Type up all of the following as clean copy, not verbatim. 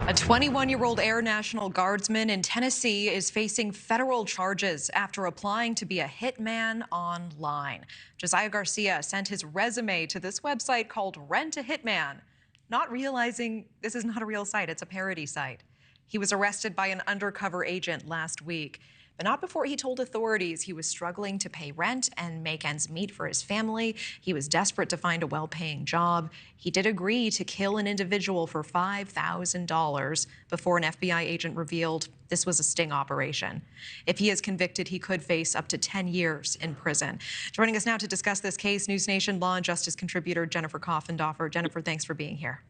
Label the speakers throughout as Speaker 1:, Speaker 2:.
Speaker 1: A 21-year-old Air National Guardsman in Tennessee is facing federal charges after applying to be a hitman online. Josiah Garcia sent his resume to this website called Rent a Hitman, not realizing this is not a real site, it's a parody site. He was arrested by an undercover agent last week, but not before he told authorities he was struggling to pay rent and make ends meet for his family. He was desperate to find a well-paying job. He did agree to kill an individual for $5,000 before an FBI agent revealed this was a sting operation. If he is convicted, he could face up to 10 years in prison. Joining us now to discuss this case, NewsNation Law and Justice contributor Jennifer Koffendorfer. Jennifer, thanks for being here.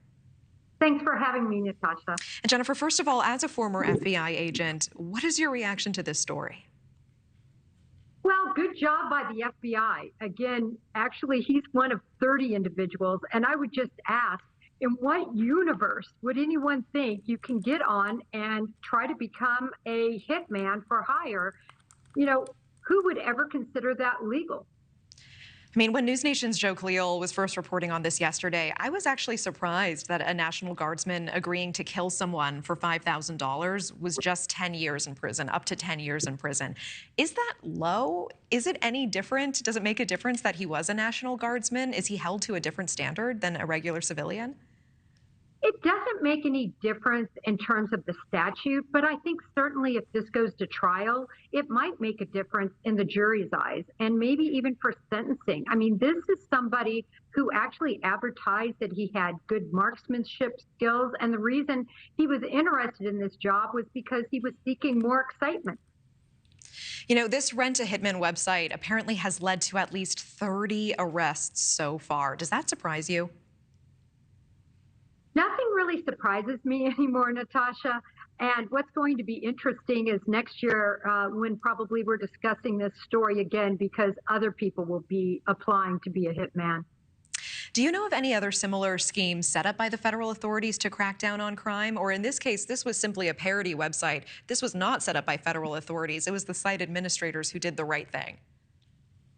Speaker 2: Thanks for having me, Natasha.
Speaker 1: And Jennifer, first of all, as a former FBI agent, what is your reaction to this story?
Speaker 2: Well, good job by the FBI. Again, actually, he's one of 30 individuals. And I would just ask, in what universe would anyone think you can get on and try to become a hitman for hire? You know, who would ever consider that legal?
Speaker 1: I mean, when NewsNation's Joe Cleal was first reporting on this yesterday, I was actually surprised that a National Guardsman agreeing to kill someone for $5,000 was just 10 years in prison, up to 10 years in prison. Is that low? Is it any different? Does it make a difference that he was a National Guardsman? Is he held to a different standard than a regular civilian?
Speaker 2: It doesn't make any difference in terms of the statute, but I think certainly if this goes to trial, it might make a difference in the jury's eyes and maybe even for sentencing. I mean, this is somebody who actually advertised that he had good marksmanship skills, and the reason he was interested in this job was because he was seeking more excitement.
Speaker 1: You know, this Rent a Hitman website apparently has led to at least 30 arrests so far. Does that surprise you?
Speaker 2: Nothing really surprises me anymore, Natasha. And what's going to be interesting is next year when probably we're discussing this story again because other people will be applying to be a hitman.
Speaker 1: Do you know of any other similar schemes set up by the federal authorities to crack down on crime? Or in this case, this was simply a parody website. This was not set up by federal authorities. It was the site administrators who did the right thing.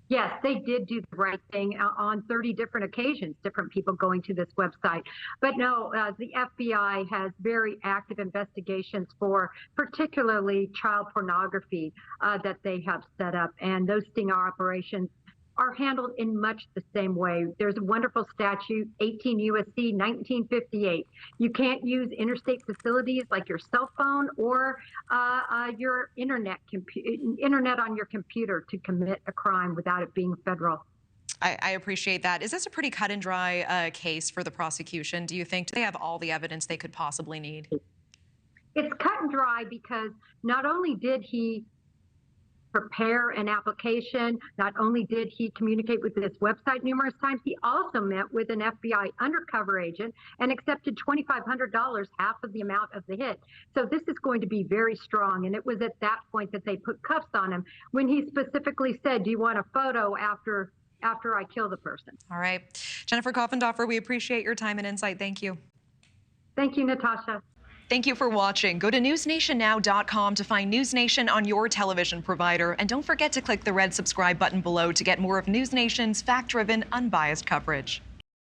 Speaker 2: Yes, they did do the right thing on 30 different occasions, different people going to this website. But no, the FBI has very active investigations for particularly child pornography that they have set up. And those sting operations are handled in much the same way. There's a wonderful statute, 18 U.S.C. 1958. You can't use interstate facilities like your cell phone or your internet on your computer to commit a crime without it being federal.
Speaker 1: I appreciate that. Is this a pretty cut and dry case for the prosecution, do you think? Do they have all the evidence they could possibly need?
Speaker 2: It's cut and dry because not only did he prepare an application. Not only did he communicate with this website numerous times, he also met with an FBI undercover agent and accepted $2,500, half of the amount of the hit. So this is going to be very strong. And it was at that point that they put cuffs on him when he specifically said, do you want a photo after I kill the person?
Speaker 1: All right. Jennifer Koffendorfer, we appreciate your time and insight. Thank you.
Speaker 2: Thank you, Natasha.
Speaker 1: Thank you for watching. Go to newsnationnow.com to find NewsNation on your television provider. And don't forget to click the red subscribe button below to get more of NewsNation's fact-driven, unbiased coverage.